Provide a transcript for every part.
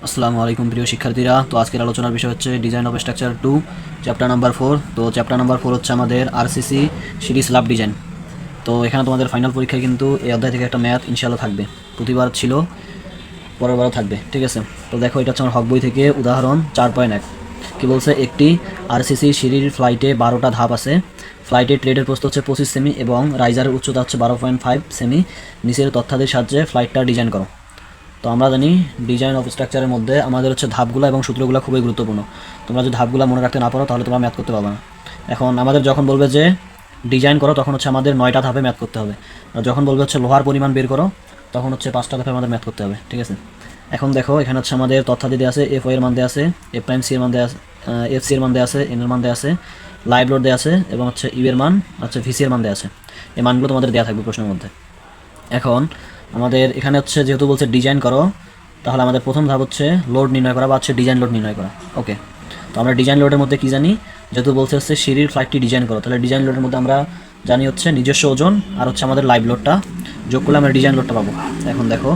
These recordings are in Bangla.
আসসালামু আলাইকুম প্রিয় শিক্ষার্থীরা। তো আজকের আলোচনার বিষয় হচ্ছে design of structure 2 chapter number 4। তো চ্যাপ্টার নাম্বার 4 হচ্ছে আমাদের আরসিসি সিরিজ স্ল্যাব ডিজাইন। তো এখানে তোমাদের ফাইনাল পরীক্ষায় কিন্তু এই অধ্যায় থেকে একটা ম্যাথ ইনশাআল্লাহ থাকবে। প্রতিবার ছিল, পরের বারও থাকবে, ঠিক আছে? তো দেখো, এটা হচ্ছে আমার হক বই থেকে উদাহরণ 4.1। কি বলছে? একটি আরসিসি সিঁড়ির ফ্লাইটে 12টা ধাপ আছে। ফ্লাইটের ট্রেডের প্রস্থ হচ্ছে 25 সেমি এবং রাইজারের উচ্চতা হচ্ছে 12.5 সেমি। নিচের তথ্যাদির সাহায্যে ফ্লাইটটা ডিজাইন করো। তো আমরা জানি ডিজাইন অফ স্ট্রাকচারের মধ্যে আমাদের হচ্ছে ধাপগুলো এবং সূত্রগুলো খুবই গুরুত্বপূর্ণ। তোমরা যদি ধাপগুলো মনে রাখতে না পারো তাহলে তোমরা ম্যাথ করতে পারবে না। এখন আমাদের যখন বলবে যে ডিজাইন করো তখন হচ্ছে আমাদের 9টা ধাপে ম্যাথ করতে হবে। আর যখন বলবে হচ্ছে লোহার পরিমাণ বের করো তখন হচ্ছে 5টা ধাপে আমাদের ম্যাথ করতে হবে, ঠিক আছে? এখন দেখো, এখানে হচ্ছে আমাদের তথ্যাদি দেওয়া আছে। এফ এর মান দেওয়া আছে, এফ প্রাইম সি এর মান দেওয়া আছে, এফ সি এর মান দেওয়া আছে, এন এর মান দেওয়া আছে, লাইভ লোড দেওয়া আছে এবং হচ্ছে ইউ এর মান, হচ্ছে ভিসি এর মান দেওয়া আছে। এই মানগুলো তোমাদের দেওয়া থাকবে প্রশ্নের মধ্যে। এখন আমাদের এখানে হচ্ছে যেহেতু বলছে ডিজাইন করো, তাহলে আমাদের প্রথম ধাপ হচ্ছে লোড নির্ণয় করা বা হচ্ছে ডিজাইন লোড নির্ণয় করা। ওকে, তো আমরা ডিজাইন লোডের মধ্যে কী জানি? যেহেতু বলছে হচ্ছে সিঁড়ির ফ্লাইটটি ডিজাইন করো, তাহলে ডিজাইন লোডের মধ্যে আমরা জানি হচ্ছে নিজস্ব ওজন আর হচ্ছে আমাদের লাইভ লোডটা যোগ করলে আমরা ডিজাইন লোডটা পাবো। এখন দেখো,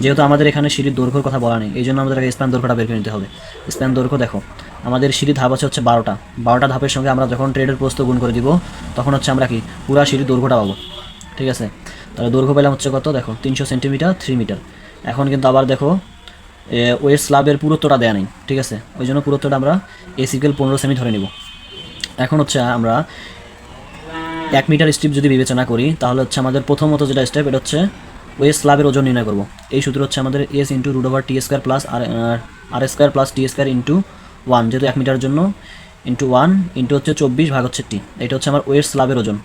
যেহেতু আমাদের এখানে সিঁড়ির দৈর্ঘ্যের কথা বলা নেই, এই জন্য আমাদের স্প্যান দৈর্ঘ্যটা বের করে নিতে হবে। স্প্যান দৈর্ঘ্য দেখো, আমাদের সিঁড়ির ধাপ আছে হচ্ছে 12টা ধাপের সঙ্গে আমরা যখন ট্রেডের প্রস্থ গুণ করে দিব তখন হচ্ছে আমরা কি পুরা সিঁড়ির দৈর্ঘ্যটা পাবো, ঠিক আছে? তাহলে দৈর্ঘ্য পেলাম হচ্ছে কত? দেখো 300 সেন্টিমিটার, 3 মিটার। এখন কিন্তু আবার দেখো ওয়েস্ট স্ল্যাবের পুরুত্বটা দেয়া নেই, ঠিক আছে? ওই জন্য পুরুত্বটা আমরা এসিকেল 15 সেমি ধরে নিব। এখন হচ্ছে আমরা 1 মিটার স্ট্রিপ যদি বিবেচনা করি তাহলে হচ্ছে আমাদের প্রথমত যেটা স্টেপ, এটা হচ্ছে ওয়েস্ট স্ল্যাবের ওজন নির্ণয় করব। এই সূত্র হচ্ছে আমাদের S into root over T square plus R square plus T square into 1, যেহেতু 1 মিটারের জন্য ইন্টু 1 ইন্টু হচ্ছে 24 ভাগ হচ্ছে টি। এটা হচ্ছে আমার ওয়েস্ট স্ল্যাবের ওজন।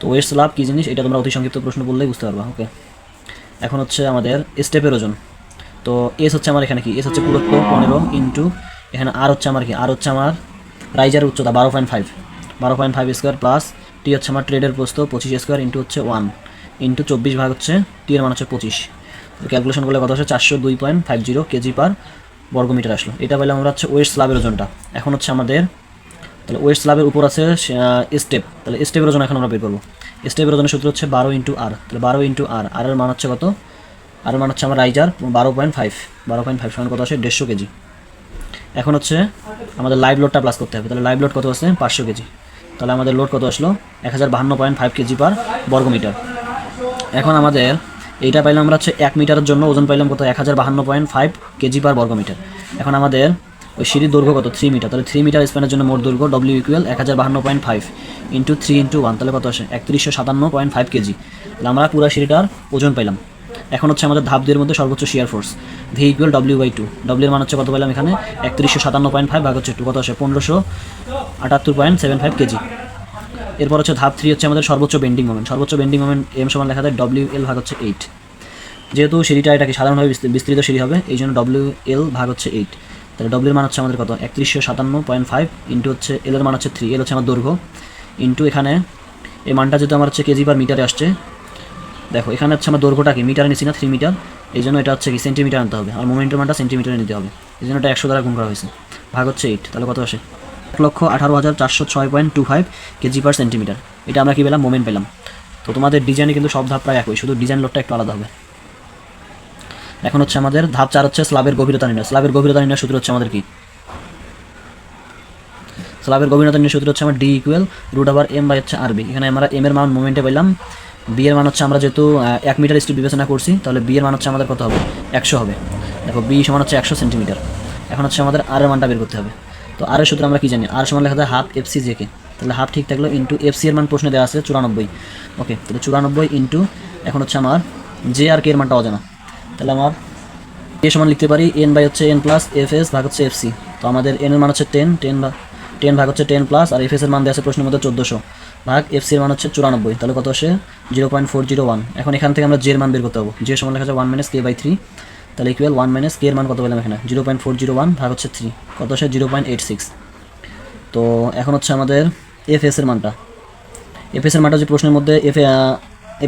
তো ওয়েস্ট স্ল্যাব কী জিনিস এটা তোমরা অতি সংক্ষিপ্ত প্রশ্ন বললেই বুঝতে পারবা। ওকে, এখন হচ্ছে আমাদের স্টেপের ওজন। তো এস হচ্ছে আমার এখানে কি? এস হচ্ছে পুরুত্ব 15 ইন্টু এখানে আর হচ্ছে আমার কি? আর হচ্ছে আমার রাইজারের উচ্চতা 12.5 স্কোয়ার প্লাস টি হচ্ছে আমার ট্রেডের প্রস্থ 25 স্কোয়ার ইন্টু হচ্ছে 1 ইন্টু 24 ভাগ হচ্ছে টি এর মান হচ্ছে 25। ক্যালকুলেশন করলে কত আসে? 402.50 কেজি পার বর্গমিটার আসলো। এটা পেলাম আমরা হচ্ছে ওয়েস্ট স্ল্যাবের ওজনটা। এখন হচ্ছে আমাদের তাহলে ওয়েস্ট স্ল্যাবের উপর আছে স্টেপ, তাহলে স্টেপের ওজন এখন আমরা বের করবো। স্টেপের ওজনের সূত্র হচ্ছে 12 ইন্টু আর, তাহলে 12 ইন্টু আর, আর এর মান হচ্ছে কত? আর এর মান হচ্ছে আমার রাইজার 12.5 সমান কত আসে? 150 কেজি। এখন হচ্ছে আমাদের লাইভ লোডটা প্লাস করতে হবে। তাহলে লাইভ লোড কত আছে? 500 কেজি। তাহলে আমাদের লোড কত আসলো? 1052.5 কেজি পার বর্গমিটার। এখন আমাদের এইটা পাইলাম আমরা হচ্ছে 1 মিটারের জন্য ওজন পাইলাম কত? 1052.5 কেজি পার বর্গমিটার। এখন আমাদের ওই সিঁড়ির দৈর্ঘ্য কত? 3 মিটার। তাহলে 3 মিটার স্প্যানের জন্য মোট দৈর্ঘ্য ডব্লিউ ইকুয়াল 1052.5 ইন্টু 3 ইন্টু 1, তাহলে কত আসে? 3157.5 কেজি। তাহলে আমরা পুরো সিঁড়িটার ওজন পাইলাম। এখন হচ্ছে আমাদের ধাপ দুইয়ের মধ্যে সর্বোচ্চ shear force V equal W. W এর মান হচ্ছে কত পেলাম এখানে? 3157.5 ভাগ হচ্ছে 2, কত আসে? 1578.75 কেজি। এরপর হচ্ছে ধাপ 3 হচ্ছে আমাদের সর্বোচ্চ বেন্ডিং মোমেন্ট। সর্বোচ্চ বেন্ডিং মোমেন্ট এম সমান লেখা যায় ডব্লিউ/এল ভাগ হচ্ছে 8। যেহেতু সিঁড়িটা এটা কি সাধারণভাবে বিস্তৃত সিঁড়ি হবে, এই জন্য ডব্লিউ/এল ভাগ হচ্ছে 8। তাহলে ডব্লিউ এর মান হচ্ছে আমাদের কত? 3157.5 ইন্টু হচ্ছে এল এর মান হচ্ছে 3, এল হচ্ছে আমার দৈর্ঘ্য, ইন্টু এখানে এই মানটা যেহেতু আমার হচ্ছে কেজি পার মিটারে আসছে, দেখো এখানে হচ্ছে আমার দৈর্ঘ্যটা কি মিটারে নিচ্ছি না, 3 মিটার, এই জন্য এটা হচ্ছে কি সেন্টিমিটার আনতে হবে, আর মোমেন্টের মানটা সেন্টিমিটারে নিতে হবে, এই জন্য এটা 100 দ্বারা গুণ করা হয়েছে, ভাগ হচ্ছে 8। তাহলে কত আসে? 1,18,406.25 কেজি পার সেন্টিমিটার। এটা আমরা কি পেলাম? মোমেন্ট পেলাম। তো তোমাদের ডিজাইনে কিন্তু সব ধাপ প্রায় একই, শুধু ডিজাইন লোডটা একটু আলাদা হবে। এখন হচ্ছে আমাদের ধাপ 4 হচ্ছে স্ল্যাবের গভীরতা নির্ণয়। স্ল্যাবের গভীরতা নির্ণয় সূত্র হচ্ছে আমাদের কি? স্ল্যাবের গভীরতা নির্ণয় সূত্র হচ্ছে আমার D equal root over M by হচ্ছে আরবি। এখানে আমরা এম এর মান মোমেন্টে পেলাম, বি এর মান হচ্ছে আমরা যেহেতু 1 মিটার স্ট্রিপ বিবেচনা করছি, তাহলে বি এর মান হচ্ছে আমাদের কত হবে? 100 হবে। দেখো বি সমান হচ্ছে 100 সেন্টিমিটার। এখন হচ্ছে আমাদের আর এর মানটা বের করতে হবে। তো আর এর সূত্র আমরা কি জানি? আর সমান লেখা যায় হাফ এফ সি জেকে। তাহলে হাফ ঠিক থাকলো ইন্টু এফ সি এর মান প্রশ্নে দেওয়া আছে 94। ওকে, তাহলে 94 ইন্টু এখন হচ্ছে আমার জে আর কে এর মানটা অজানা, তাহলে আমার এ সমান লিখতে পারি এন বাই হচ্ছে এন প্লাস এফ এস ভাগ হচ্ছে এফ সি। তো আমাদের এন এর মান হচ্ছে 10 ভাগ হচ্ছে 10 প্লাস, আর এফ এস এর মান দেওয়া আছে প্রশ্নের মধ্যে 1400 ভাগ এফ সি এর মান হচ্ছে 94, তাহলে কত আসে? 0.401। এখন এখান থেকে আমরা জে এর মান বের করতে হবে। জে সমান লেখা যায় 1 মাইনাস কে বাই 3, তাহলে ইকুয়াল 1 মাইনাস কে এর মান কত পেলাম এখানে? 0.401 ভাগ হচ্ছে 3, কত আসে? 0.86। তো এখন হচ্ছে আমাদের এফ এস এর মানটা, এফ এস এর মানটা যে প্রশ্নের মধ্যে এফ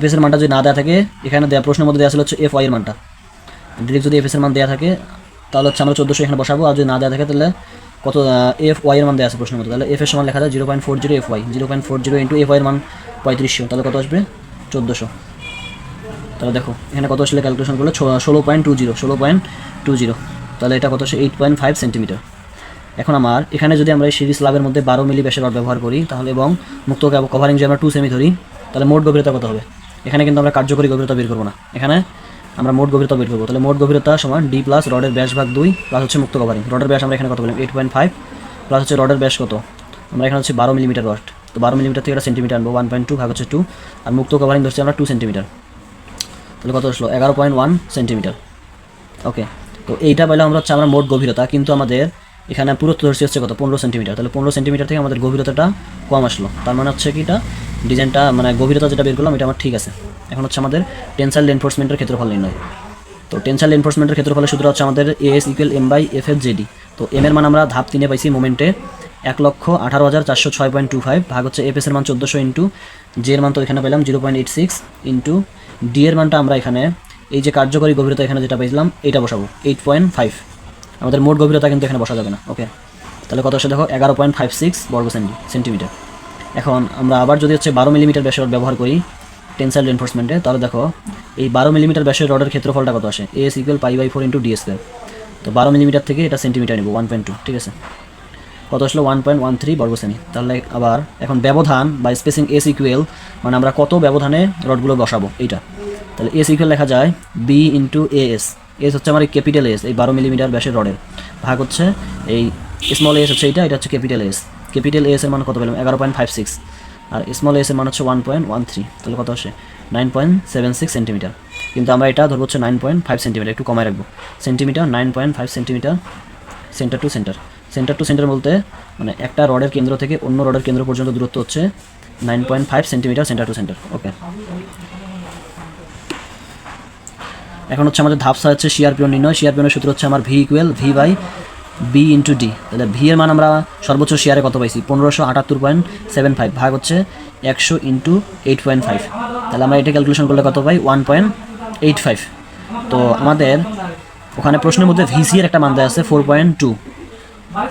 এস এর মানটা যদি না দেওয়া থাকে, এখানে দেওয়া প্রশ্নের মধ্যে দেওয়া ছিল হচ্ছে এফ ওয়াই এর মানটা। ডিরেক্ট যদি এফ এস এর মান দেওয়া থাকে তাহলে হচ্ছে আমরা 1400 এখানে বসাবো, আর যদি না দেওয়া থাকে তাহলে কত? এফ ওয়াই এর মান দেওয়া আছে প্রশ্নের মধ্যে, তাহলে এফ এর সমান লেখা যায় 0.40 F Y. 0.40 into F Y এর মান 3500, তাহলে কত আসবে? 1400। তাহলে দেখো এখানে কত আসলে ক্যালকুলেশন করলে 16.20। তাহলে এটা কত আসে 8.5 সেন্টিমিটার। এখন আমার এখানে যদি আমরা এই সিরিজ স্ল্যাবের মধ্যে 12 মিলি ব্যাসের রড ব্যবহার করি তাহলে এবং মুক্ত কভারিং যদি আমরা 2 সেমি ধরি তাহলে মোট গভীরতা কত হবে? এখানে কিন্তু আমরা কার্যকরী গভীরতা বের করবো না, এখানে আমরা মোট গভীরতা বের করবো। তাহলে মোট গভীরতা সমান ডি প্লাস রডের ব্যাস ভাগ 2 প্লাস হচ্ছে মুক্ত কভারিং। রডের ব্যাস আমরা এখানে কত বললাম 8.5 প্লাস হচ্ছে রডের ব্যাস কত, আমরা এখানে হচ্ছে 12 মিলিমিটার রড, তো 12 মিলিমিটার থেকে এটা সেন্টিমিটার আনবো, 1.2 ভাগ হচ্ছে 2, আর মুক্ত কভারিং ধরছি আমরা 2 সেন্টিমিটার, তাহলে কত আসলো 11.1 সেন্টিমিটার। ওকে, তো এইটা পাইলে আমরা হচ্ছে আমরা মোট গভীরতা, কিন্তু আমাদের এখানে পুরুত্ব ধরছি হচ্ছে কত 15 সেন্টিমিটার, তাহলে 15 সেন্টিমিটার থেকে আমাদের গভীরতাটা কম আসলো, তার মানে হচ্ছে কি এটা ডিজাইনটা মানে গভীরতা যেটা বের করলাম এটা আমার ঠিক আছে। এখন হচ্ছে আমাদের টেনসাইল রেনফোর্সমেন্টের ক্ষেত্রফল নির্ণয়। তো টেনসাইল রেনফোর্সমেন্টের ক্ষেত্রফলের সূত্র হচ্ছে আমাদের S equal M by F F Z D. তো এম এর মান আমরা ধাপ 3 পাইছি মোমেন্টে 1,18,406.25 ভাগ হচ্ছে এফ এস এর মান 1400 ইন্টু জে এর মান তো এখানে পেলাম 0.86 ইন্টু ডি এর মানটা আমরা এখানে এই যে কার্যকরী গভীরতা এখানে যেটা পেয়েছিলাম এইটা বসাবো 8.5, আমাদের মোট গভীরতা কিন্তু এখানে বসা যাবে না। ওকে, তাহলে কত আসে দেখো 11.56 বর্গ সেন্টিমিটার। এখন আমরা আবার যদি হচ্ছে 12 মিলিমিটার ব্যাসের রড ব্যবহার করি টেনসাইল রেনফোর্সমেন্টে, তাহলে দেখো এই 12 মিলিমিটার ব্যাসের রডের ক্ষেত্রফলটা কত আসে S equal pi into D square. তো 12 মিলিমিটার থেকে এটা সেন্টিমিটার নেব 1.2, ঠিক আছে, কত আসলো 1.13 বর্গ সেমি। তাহলে আবার এখন ব্যবধান বা স্পেসিং এস ইকুয়াল মানে আমরা কত ব্যবধানে রডগুলো বসাবো এইটা, তাহলে এস ইকুয়াল লেখা যায় বি ইন্টু এস। এস হচ্ছে আমার এই ক্যাপিটাল এস, এই 12 মিলিমিটার ব্যাসের রডের, ভাগ হচ্ছে এই স্মল এস হচ্ছে এটা হচ্ছে ক্যাপিটাল এস। ক্যাপিটাল এস এর মান কত পেলাম 11.56, আর স্মল এস এর মান হচ্ছে 1.13, তাহলে কত আসে 9.76 সেন্টিমিটার। কিন্তু আমরা এটা ধরবো হচ্ছে 9.5 সেন্টিমিটার, একটু কমায় রাখবো centimetre, 9.5 centimetre centre to centre. Centre to centre বলতে মানে একটা রডের কেন্দ্র থেকে অন্য রডের কেন্দ্র পর্যন্ত দূরত্ব হচ্ছে 9.5 সেন্টিমিটার সেন্টার টু সেন্টার। ওকে, এখন হচ্ছে আমাদের ধাপসা হচ্ছে শিয়ার পিয়ন নির্ণয়। শিয়ার পিয়নের সূত্র হচ্ছে আমার V equal V by B into D. তাহলে ভি এর মান আমরা সর্বোচ্চ শিয়ারে কত পাইছি 1578.75 ভাগ হচ্ছে 100 ইন্টু 8.5, তাহলে আমরা এটা ক্যালকুলেশন করলে কত পাই 1.85। তো আমাদের ওখানে প্রশ্নের মধ্যে ভিসি এর একটা মান দেওয়া আছে 4.2,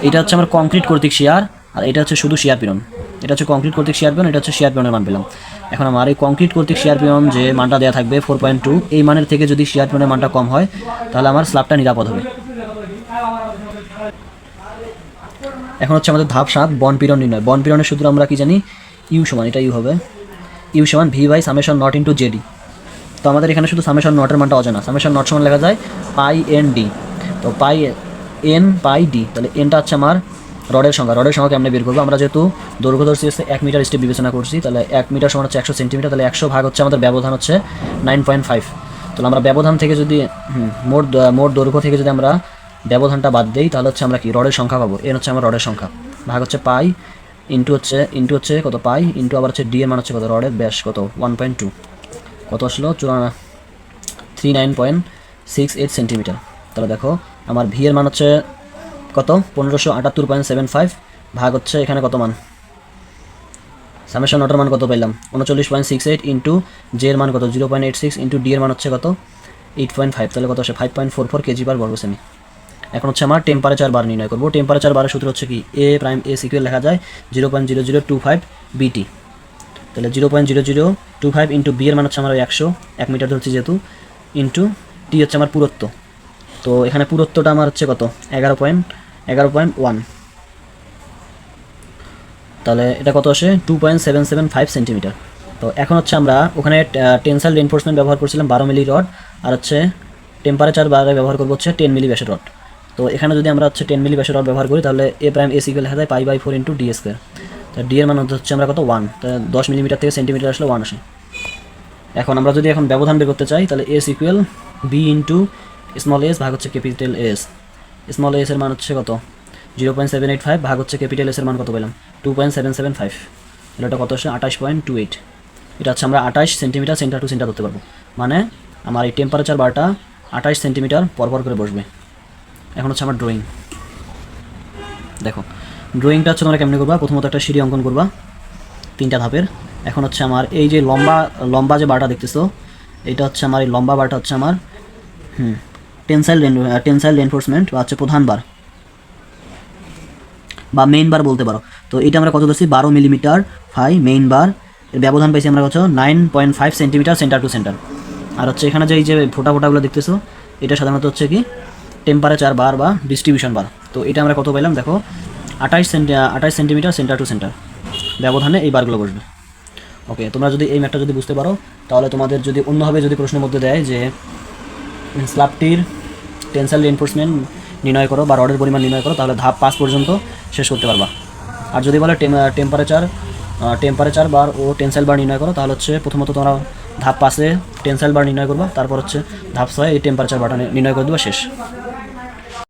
এটা হচ্ছে আমার কংক্রিট কর্তৃক শিয়ার, আর এটা হচ্ছে শুধু শিয়ার পিয়ন। এটা হচ্ছে কংক্রিট কর্তৃক শিয়ার পিয়ন, এটা হচ্ছে শিয়ার পিয়নের মান পেলাম। এখন আমার এই কংক্রিট কর্তৃক শিয়ার পিয়ন যে মানটা দেওয়া থাকবে 4.2, এই মানের থেকে যদি শিয়ার পিয়নের মানটা কম হয় তাহলে আমার স্ল্যাবটা নিরাপদ হবে। এখন হচ্ছে আমাদের ধাপ 7 বন্ড পিরন নির্ণয়। বন্ড পিরনের সূত্র আমরা কি জানি ইউ সমান, এটা ইউ হবে ইউ সমান V by summation not into Z D. তো আমাদের এখানে শুধু সামেশন নটের মানটা অজানা, সামেশন নট সমান লেখা যায় পাই এন ডি। তো পাই এন পাই ডি, তাহলে এনটা হচ্ছে আমার রডের সংখ্যা, রডের সংখ্যা আমরা বের করবো। আমরা যেহেতু দৈর্ঘ্য ধরছি হচ্ছে 1 মিটার স্টেপ বিবেচনা করছি, তাহলে 1 মিটার সমান হচ্ছে 100 সেন্টিমিটার, তাহলে 100 ভাগ হচ্ছে আমাদের ব্যবধান হচ্ছে 9.5। তাহলে আমরা ব্যবধান থেকে যদি মোট দৈর্ঘ্য থেকে যদি আমরা ব্যবধানটা বাদ দেই তাহলে হচ্ছে আমরা কি রডের সংখ্যা পাবো, এন হচ্ছে আমার রডের সংখ্যা, ভাগ হচ্ছে পাই ইন্টু হচ্ছে কত পাই ইন্টু আবার হচ্ছে ডি এর মান হচ্ছে কত রডের ব্যাস কত 1.2, কত আসলো 39.68 সেন্টিমিটার। তাহলে দেখো আমার ভি এর মান হচ্ছে কত 1578.75 ভাগ হচ্ছে এখানে কত মান সামেশন নটের মান কত পেলাম 39.68 ইন্টু জে এর মান কত 0.86 ইন্টু ডি এর মান হচ্ছে কত 8.5, তাহলে কত আসে 5.44 কেজি পার বর্গ সেমি। এখন হচ্ছে আমার টেম্পারেচার বার নির্ণয় করবো। টেম্পারেচার বারের সূত্র হচ্ছে কি এ প্রাইম এস ইকুয়াল লেখা যায় 0.0025 বিটি। তাহলে 0.0025 ইন্টু বি এর মান হচ্ছে আমার 100 মিটার ধরছি যেহেতু, ইন্টু টি হচ্ছে আমার পুরুত্ব। তো এখানে পুরুত্বটা আমার হচ্ছে কত 11.1, তাহলে এটা কত আসে 2.775 সেন্টিমিটার। তো এখন হচ্ছে আমরা ওখানে টেনসাইল রেনফোর্সমেন্ট ব্যবহার করছিলাম 12 মিলি রড, আর হচ্ছে টেম্পারেচার বারে ব্যবহার করবো হচ্ছে 10 মিলি ব্যাসের রড। তো এখানে যদি আমরা হচ্ছে 10 মিলি ব্যাসের রড ব্যবহার করি তাহলে এ প্রাইম এস ইকুয়াল লেখা যায় পাই/4 ইন্টু ডি স্কোয়ার। তো ডি এর মান হচ্ছে আমরা কত 1, তাহলে 10 মিলিমিটার থেকে সেন্টিমিটার আসলে 1 আসে। এখন আমরা যদি এখন ব্যবধান বের করতে চাই তাহলে S equal B into small S ভাগ হচ্ছে ক্যাপিটাল এস। স্মল এস এর মান হচ্ছে কত 0.785 ভাগ হচ্ছে ক্যাপিটাল এস এর মান কত পেলাম 2.775, তাহলে এটা কত আসে 28.28। এটা হচ্ছে আমরা 28 সেন্টিমিটার সেন্টার টু সেন্টার ধরতে পারবো, মানে আমার এই টেম্পারেচার বারটা 28 সেন্টিমিটার পরপর করে বসবে। এখন হচ্ছে আমার ড্রয়িং। দেখো ড্রয়িংটা হচ্ছে তোমরা কেমনি করবা, প্রথমত একটা সিঁড়ি অঙ্কন করবা 3টা ধাপের। এখন হচ্ছে আমার এই যে লম্বা যে বারটা দেখতেছো এটা হচ্ছে আমার এই লম্বা বারটা হচ্ছে আমার টেনসাইল রেনফোর্সমেন্ট বা হচ্ছে প্রধান বার বা মেইন বার বলতে পারো। তো এটা আমরা কত ধরছি 12 মিলিমিটার ফাই মেইন বার, এর ব্যবধান পাইছি আমরা কত 9.5 সেন্টিমিটার সেন্টার টু সেন্টার। আর হচ্ছে এখানে যে এই যে ফোটাগুলো দেখতেছো এটা সাধারণত হচ্ছে কি টেম্পারেচার বার বা ডিস্ট্রিবিউশন বার। তো এটা আমরা কত পাইলাম দেখো, 28 সেন্টিমিটার সেন্টার টু সেন্টার ব্যবধানে এই বারগুলো বসবে। ওকে, তোমরা যদি এই ম্যাথটা যদি বুঝতে পারো, তাহলে তোমাদের যদি অন্যভাবে যদি প্রশ্নের মধ্যে দেয় যে স্ল্যাবটির টেনসাইল রিইনফোর্সমেন্ট নির্ণয় করো বা রডের পরিমাণ নির্ণয় করো, তাহলে ধাপ 5 পর্যন্ত শেষ করতে পারবা। আর যদি বলে টেম্পারেচার বার ও টেনসাইল বার নির্ণয় করো, তাহলে হচ্ছে প্রথমত তোমরা ধাপ 5-এ টেনসাইল বার নির্ণয় করবা, তারপর হচ্ছে ধাপ 6 এই টেম্পারেচার বারটা নির্ণয় করে দেবা, শেষ।